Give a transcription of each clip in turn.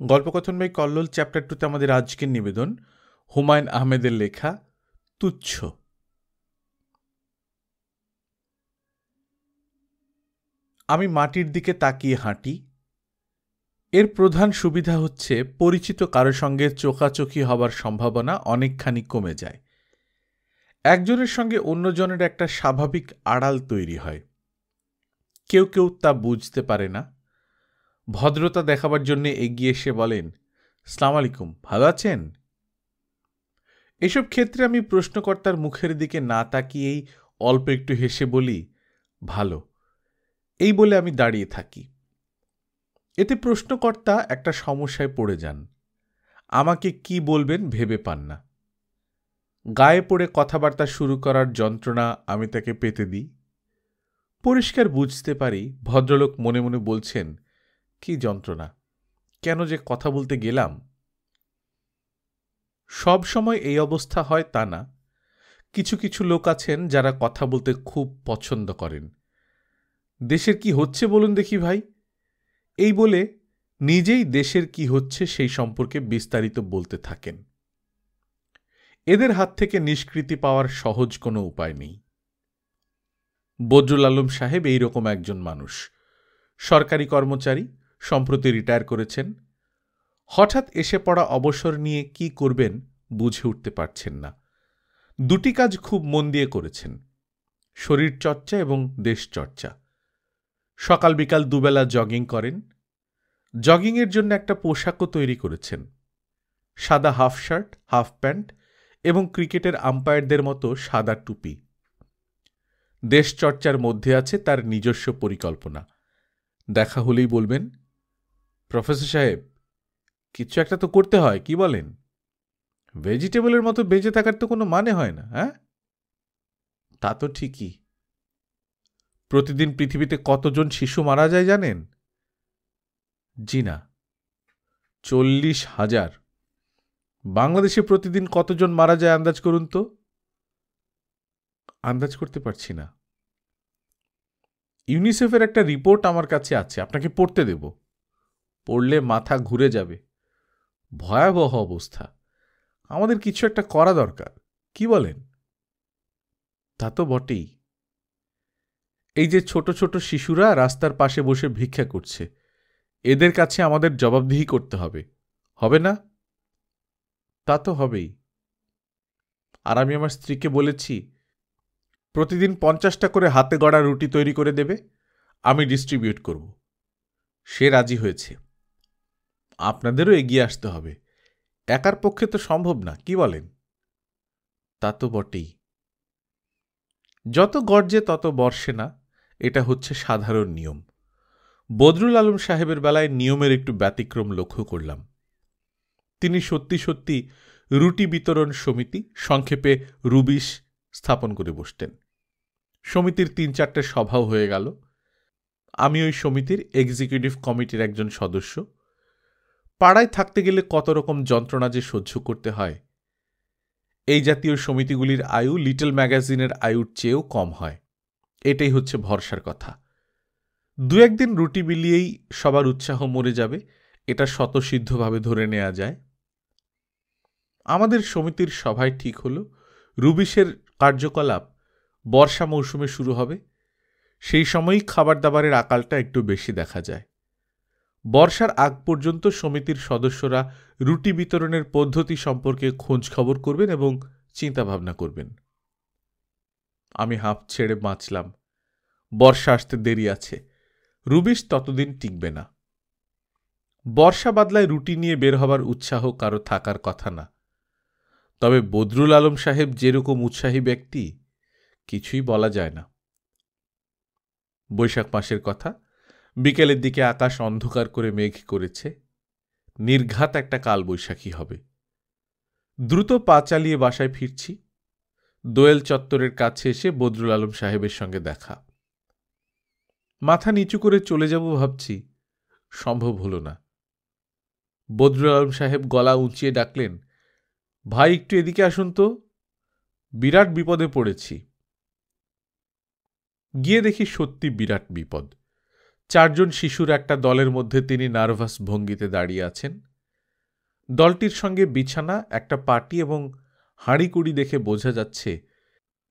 গল্পকথন by Kallol chapter 2 তে আমাদের আজকের নিবেদন হুমায়ুন আহমেদের লেখা তুচ্ছ। আমি মাটির দিকে তাকিয়ে হাঁটি। এর প্রধান সুবিধা হচ্ছে পরিচিত কারো সঙ্গে চোখাচোখি হবার সম্ভাবনা অনেকখানি কমে যায়। একজনের সঙ্গে অন্যজনের একটা স্বাভাবিক আড়াল তৈরি হয়। কেউ কেউ তা বুঝতে পারে না। ভদ্রতা দেখাবার জন্য এগিয়ে এসে বলেন, আসসালামু আলাইকুম, ভালো আছেন? এসব ক্ষেত্রে আমি প্রশ্নকর্তার মুখের দিকে না তাকিয়েই অল্প একটু হেসে বলি, ভালো। এই বলে আমি দাঁড়িয়ে থাকি। এতে প্রশ্নকর্তা একটা সমস্যায় পড়ে যান। আমাকে কি বলবেন ভেবে পান না। গায়ে পড়ে কথাবার্তা শুরু করার যন্ত্রণা আমি তাকে পেতে দিই। পরিষ্কার বুঝতে পারি ভদ্রলোক মনে মনে বলছেন, কি যন্ত্রণা, কেন যে কথা বলতে গেলাম। সব সময় এই অবস্থা হয় তা না। কিছু কিছু লোক আছেন যারা কথা বলতে খুব পছন্দ করেন। দেশের কি হচ্ছে বলুন দেখি ভাই, এই বলে নিজেই দেশের কি হচ্ছে সেই সম্পর্কে বিস্তারিত বলতে থাকেন। এদের হাত থেকে নিষ্কৃতি পাওয়ার সহজ কোনো উপায় নেই। বদরুল আলম সাহেব এইরকম একজন মানুষ। সরকারি কর্মচারী, সম্প্রতি রিটায়ার করেছেন। হঠাৎ এসে পড়া অবসর নিয়ে কি করবেন বুঝে উঠতে পারছেন না। দুটি কাজ খুব মন দিয়ে করেছেন, শরীর চর্চা এবং দেশ চর্চা। সকাল বিকাল দুবেলা জগিং করেন। জগিংয়ের জন্য একটা পোশাকও তৈরি করেছেন, সাদা হাফ শার্ট, হাফ প্যান্ট এবং ক্রিকেটের আম্পায়ারদের মতো সাদা টুপি। দেশ চর্চার মধ্যে আছে তার নিজস্ব পরিকল্পনা। দেখা হলেই বলবেন, প্রফেসর সাহেব, কিছু একটা তো করতে হয়, কি বলেন? ভেজিটেবলের মতো বেঁচে থাকার তো কোনো মানে হয় না, হ্যাঁ? তা তো ঠিকই। প্রতিদিন পৃথিবীতে কতজন শিশু মারা যায় জানেন? জি না। 40,000। বাংলাদেশে প্রতিদিন কতজন মারা যায় আন্দাজ করুন তো? আন্দাজ করতে পারছি না। ইউনিসেফের একটা রিপোর্ট আমার কাছে আছে, আপনাকে পড়তে দেব। পড়লে মাথা ঘুরে যাবে। ভয়াবহ অবস্থা। আমাদের কিছু একটা করা দরকার, কি বলেন? তা তো বটেই। এই যে ছোট ছোট শিশুরা রাস্তার পাশে বসে ভিক্ষা করছে, এদের কাছে আমাদের জবাবদিহি করতে হবে, হবে না? তা তো হবেই। আর আমি আমার স্ত্রীকে বলেছি, প্রতিদিন 50টা করে হাতে গড়া রুটি তৈরি করে দেবে, আমি ডিস্ট্রিবিউট করব। সে রাজি হয়েছে। আপনাদেরও এগিয়ে আসতে হবে, একার পক্ষে তো সম্ভব না, কি বলেন? তা তো বটেই। যত গর্জে তত বর্ষে না, এটা হচ্ছে সাধারণ নিয়ম। বদরুল আলম সাহেবের বেলায় নিয়মের একটু ব্যতিক্রম লক্ষ্য করলাম। তিনি সত্যি সত্যি রুটি বিতরণ সমিতি, সংক্ষেপে রুবিশ, স্থাপন করে বসতেন। সমিতির 3-4টে সভাও হয়ে গেল। আমি ওই সমিতির এক্সিকিউটিভ কমিটির একজন সদস্য। পাড়ায় থাকতে গেলে কত রকম যন্ত্রণা যে সহ্য করতে হয়। এই জাতীয় সমিতিগুলির আয়ু লিটল ম্যাগাজিনের আয়ুর চেয়েও কম হয়, এটাই হচ্ছে ভরসার কথা। 2-1 দিন রুটি বিলিয়েই সবার উৎসাহ মরে যাবে, এটা স্বতঃসিদ্ধভাবে ধরে নেওয়া যায়। আমাদের সমিতির সভায় ঠিক হলো, রুবিশের কার্যকলাপ বর্ষা মৌসুমে শুরু হবে। সেই সময়ই খাবার দাবারের আকালটা একটু বেশি দেখা যায়। বর্ষার আগ পর্যন্ত সমিতির সদস্যরা রুটি বিতরণের পদ্ধতি সম্পর্কে খোঁজ খবর করবেন এবং চিন্তাভাবনা করবেন। আমি হাঁপ ছেড়ে বাঁচলাম। বর্ষা আসতে দেরি আছে, রুবিশ ততদিন টিকবে না। বর্ষা বাদলায় রুটি নিয়ে বের হবার উৎসাহ কারো থাকার কথা না। তবে বদরুল আলম সাহেব যেরকম উৎসাহী ব্যক্তি, কিছুই বলা যায় না। বৈশাখ মাসের কথা। বিকেলের দিকে আকাশ অন্ধকার করে মেঘ করেছে। নির্ঘাত একটা কালবৈশাখী হবে। দ্রুত পা চালিয়ে বাসায় ফিরছি। দোয়েল চত্বরের কাছে এসে বদরুল আলম সাহেবের সঙ্গে দেখা। মাথা নিচু করে চলে যাব ভাবছি, সম্ভব হল না। বদরুল আলম সাহেব গলা উঁচিয়ে ডাকলেন, ভাই একটু এদিকে আসুন তো, বিরাট বিপদে পড়েছি। গিয়ে দেখি সত্যি বিরাট বিপদ। 4 জন শিশুর একটা দলের মধ্যে তিনি নার্ভাস ভঙ্গিতে দাঁড়িয়ে আছেন। দলটির সঙ্গে বিছানা, একটা পাটি এবং হাঁড়িকুড়ি দেখে বোঝা যাচ্ছে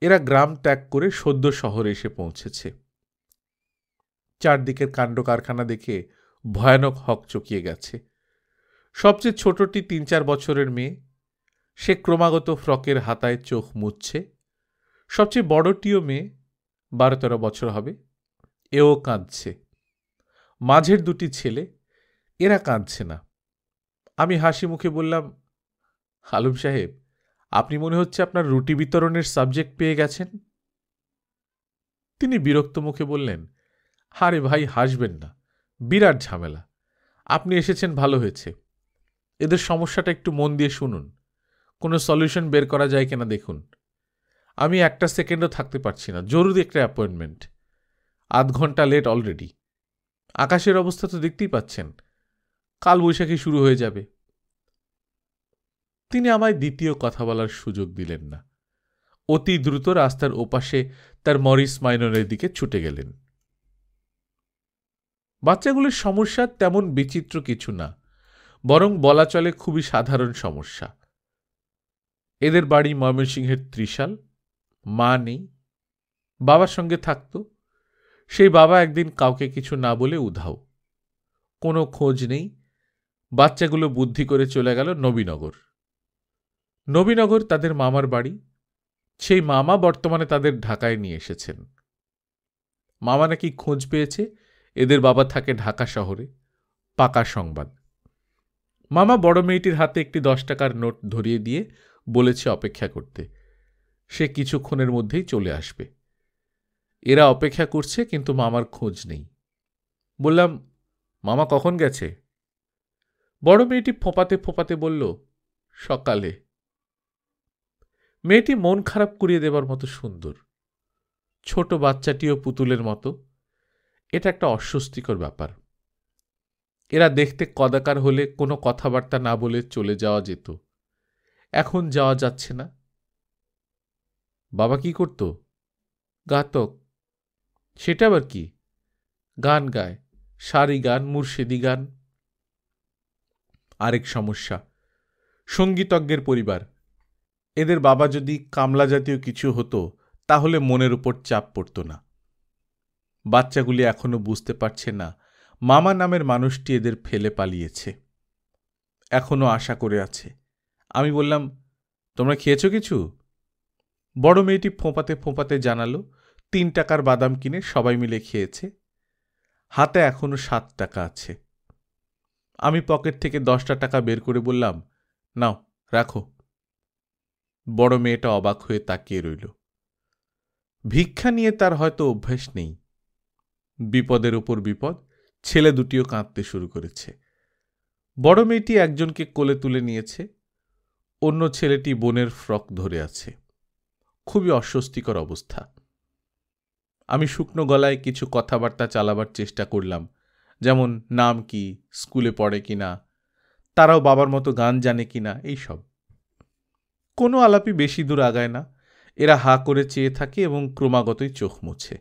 এরা গ্রাম ত্যাগ করে সদ্য শহরে এসে পৌঁছেছে। চারদিকের কাণ্ড কারখানা দেখে ভয়ানক হক চকিয়ে গেছে। সবচেয়ে ছোটটি ৩-৪ বছরের মেয়ে, সে ক্রমাগত ফ্রকের হাতায় চোখ মুছছে। সবচেয়ে বড়টিও মেয়ে, ১২-১৩ বছর হবে, এও কাঁদছে। মাঝের দুটি ছেলে, এরা কাঁদছে না। আমি হাসি মুখে বললাম, আলম সাহেব, আপনি মনে হচ্ছে আপনার রুটি বিতরণের সাবজেক্ট পেয়ে গেছেন। তিনি বিরক্ত মুখে বললেন, আরে ভাই, হাসবেন না, বিরাট ঝামেলা। আপনি এসেছেন ভালো হয়েছে। এদের সমস্যাটা একটু মন দিয়ে শুনুন, কোনো সলিউশন বের করা যায় কিনা দেখুন। আমি একটা সেকেন্ডও থাকতে পারছি না, জরুরি একটা অ্যাপয়েন্টমেন্ট। ৮ ঘন্টা লেট অলরেডি। আকাশের অবস্থা তো দেখতেই পাচ্ছেন, কাল বৈশাখী শুরু হয়ে যাবে। তিনি আমায় দ্বিতীয় কথা বলার সুযোগ দিলেন না। অতি দ্রুত রাস্তার ওপাশে তার মরিস মাইনরের দিকে ছুটে গেলেন। বাচ্চাগুলির সমস্যা তেমন বিচিত্র কিছু না, বরং বলা চলে খুবই সাধারণ সমস্যা। এদের বাড়ি ময়মনসিংহের ত্রিশাল। মা নেই, বাবার সঙ্গে থাকত। সেই বাবা একদিন কাউকে কিছু না বলে উধাও, কোনো খোঁজ নেই। বাচ্চাগুলো বুদ্ধি করে চলে গেল নবীনগর। নবীনগর তাদের মামার বাড়ি। সেই মামা বর্তমানে তাদের ঢাকায় নিয়ে এসেছেন। মামা নাকি খোঁজ পেয়েছে এদের বাবা থাকে ঢাকা শহরে। পাকা সংবাদ। মামা বড় মেয়েটির হাতে একটি ১০ টাকার নোট ধরিয়ে দিয়ে বলেছে অপেক্ষা করতে, সে কিছুক্ষণের মধ্যেই চলে আসবে। এরা অপেক্ষা করছে, কিন্তু মামার খোঁজ নেই। বললাম, মামা কখন গেছে? বড় মেয়েটি ফোঁপাতে ফোঁপাতে বলল, সকালে। মেয়েটি মন খারাপ করিয়ে দেবার মতো সুন্দর। ছোট বাচ্চাটিও পুতুলের মতো। এটা একটা অস্বস্তিকর ব্যাপার। এরা দেখতে কদাকার হলে কোনো কথাবার্তা না বলে চলে যাওয়া যেত, এখন যাওয়া যাচ্ছে না। বাবা কি করত? গাতক। সেটা আবার কি? গান গায়, সারি গান, মুর্শিদি গান। আরেক সমস্যা, সঙ্গীতজ্ঞের পরিবার। এদের বাবা যদি কামলা জাতীয় কিছু হতো তাহলে মনের উপর চাপ পড়ত না। বাচ্চাগুলি এখনো বুঝতে পারছে না মামা নামের মানুষটি এদের ফেলে পালিয়েছে, এখনো আশা করে আছে। আমি বললাম, তোমরা খেয়েছ কিছু? বড় মেয়েটি ফোঁপাতে ফোঁপাতে জানালো, ৩ টাকার বাদাম কিনে সবাই মিলে খেয়েছে। হাতে এখনো ৭ টাকা আছে। আমি পকেট থেকে ১০টা টাকা বের করে বললাম, নাও রাখো। বড় মেয়েটা অবাক হয়ে তাকিয়ে রইল। ভিক্ষা নিয়ে তার হয়তো অভ্যাস নেই। বিপদের উপর বিপদ, ছেলে দুটিও কাঁদতে শুরু করেছে। বড় মেয়েটি একজনকে কোলে তুলে নিয়েছে, অন্য ছেলেটি বোনের ফ্রক ধরে আছে। খুবই অস্বস্তিকর অবস্থা। আমি শুকনো গলায় কিছু কথাবার্তা চালাবার চেষ্টা করলাম, যেমন নাম কি, স্কুলে পড়ে কিনা, তারাও বাবার মতো গান জানে কিনা, এইসব। কোনো আলাপই বেশি দূর আগায় না। এরা হা করে চেয়ে থাকে এবং ক্রমাগতই চোখ মুছে।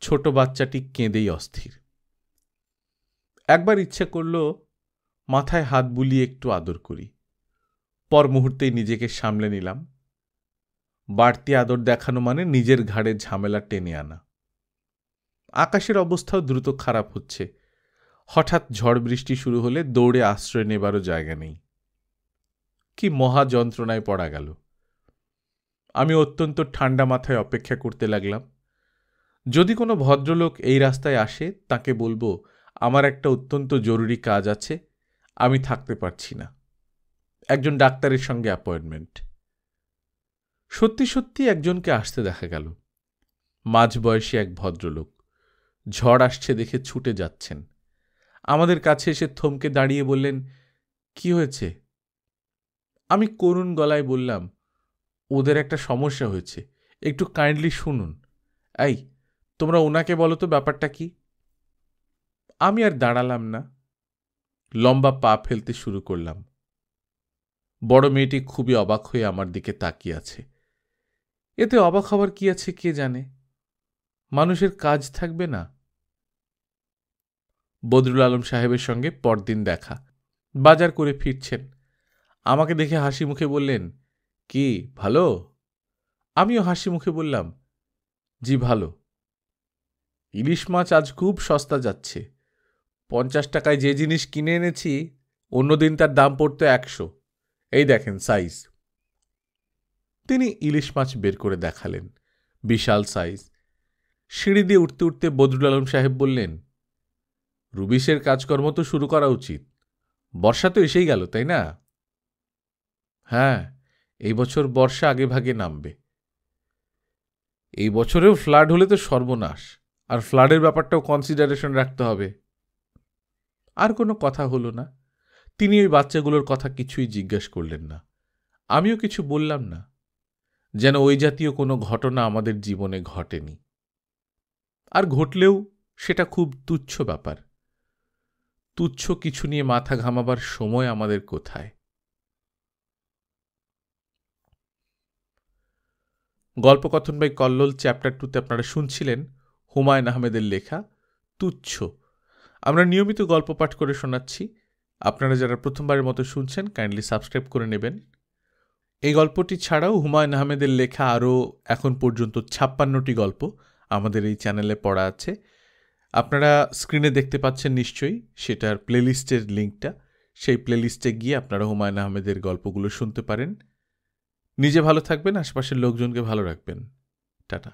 ছোট বাচ্চাটি কেঁদেই অস্থির। একবার ইচ্ছে করল মাথায় হাত বুলিয়ে একটু আদর করি। পর মুহূর্তেই নিজেকে সামলে নিলাম। বাড়তি আদর দেখানো মানে নিজের ঘাড়ে ঝামেলা টেনে আনা। আকাশের অবস্থাও দ্রুত খারাপ হচ্ছে। হঠাৎ ঝড় বৃষ্টি শুরু হলে দৌড়ে আশ্রয় নেবারও জায়গা নেই। কি মহা যন্ত্রণায় পড়া গেল। আমি অত্যন্ত ঠান্ডা মাথায় অপেক্ষা করতে লাগলাম। যদি কোনো ভদ্রলোক এই রাস্তায় আসে তাকে বলবো, আমার একটা অত্যন্ত জরুরি কাজ আছে, আমি থাকতে পারছি না, একজন ডাক্তারের সঙ্গে অ্যাপয়েন্টমেন্ট। সত্যি সত্যি একজনকে আসতে দেখা গেল। মাঝবয়সী এক ভদ্রলোক। ঝড় আসছে দেখে ছুটে যাচ্ছেন। আমাদের কাছে এসে থমকে দাঁড়িয়ে বললেন, কি হয়েছে? আমি করুণ গলায় বললাম, ওদের একটা সমস্যা হয়েছে, একটু কাইন্ডলি শুনুন। এই, তোমরা ওনাকে বলো তো ব্যাপারটা কি। আমি আর দাঁড়ালাম না, লম্বা পা ফেলতে শুরু করলাম। বড় মেয়েটি খুবই অবাক হয়ে আমার দিকে তাকিয়ে আছে। এতে অবাক হবার কি আছে কে জানে, মানুষের কাজ থাকবে না। বদরুল আলম সাহেবের সঙ্গে পরদিন দেখা। বাজার করে ফিরছেন। আমাকে দেখে হাসি মুখে বললেন, কি ভালো? আমিও হাসি মুখে বললাম, জি ভালো। ইলিশ মাছ আজ খুব সস্তা যাচ্ছে। 50 টাকায় যে জিনিস কিনে এনেছি অন্যদিন তার দাম পড়তো 100। এই দেখেন সাইজ। তিনি ইলিশ মাছ বের করে দেখালেন, বিশাল সাইজ। সিঁড়ি দিয়ে উঠতে উঠতে বদরুল আলম সাহেব বললেন, রুবিশের কাজকর্ম তো শুরু করা উচিত। বর্ষা তো এসেই গেল, তাই না? হ্যাঁ, এই বছর বর্ষা আগে ভাগে নামবে। এই বছরেও ফ্লাড হলে তো সর্বনাশ, আর ফ্লাডের ব্যাপারটাও কনসিডারেশন রাখতে হবে। আর কোনো কথা হলো না। তিনি ওই বাচ্চাগুলোর কথা কিছুই জিজ্ঞেস করলেন না। আমিও কিছু বললাম না, যেন ওই জাতীয় কোনো ঘটনা আমাদের জীবনে ঘটেনি। আর ঘটলেও সেটা খুব তুচ্ছ ব্যাপার। তুচ্ছ কিছু নিয়ে মাথা ঘামাবার সময় আমাদের কোথায়? গল্পকথন বাই কল্লোল চ্যাপ্টার 2তে আপনারা শুনছিলেন হুমায়ুন আহমেদের লেখা তুচ্ছ। আমরা নিয়মিত গল্প পাঠ করে শোনাচ্ছি। আপনারা যারা প্রথমবারের মতো শুনছেন কাইন্ডলি সাবস্ক্রাইব করে নেবেন। এই গল্পটি ছাড়াও হুমায়ুন আহমেদের লেখা আরও এখন পর্যন্ত 56টি গল্প আমাদের এই চ্যানেলে পড়া আছে। আপনারা স্ক্রিনে দেখতে পাচ্ছেন নিশ্চয়ই, সেটার প্লেলিস্টের লিঙ্কটা। সেই প্লেলিস্টে গিয়ে আপনারা হুমায়ুন আহমেদের গল্পগুলো শুনতে পারেন। নিজে ভালো থাকবেন, আশপাশের লোকজনকে ভালো রাখবেন। টাটা।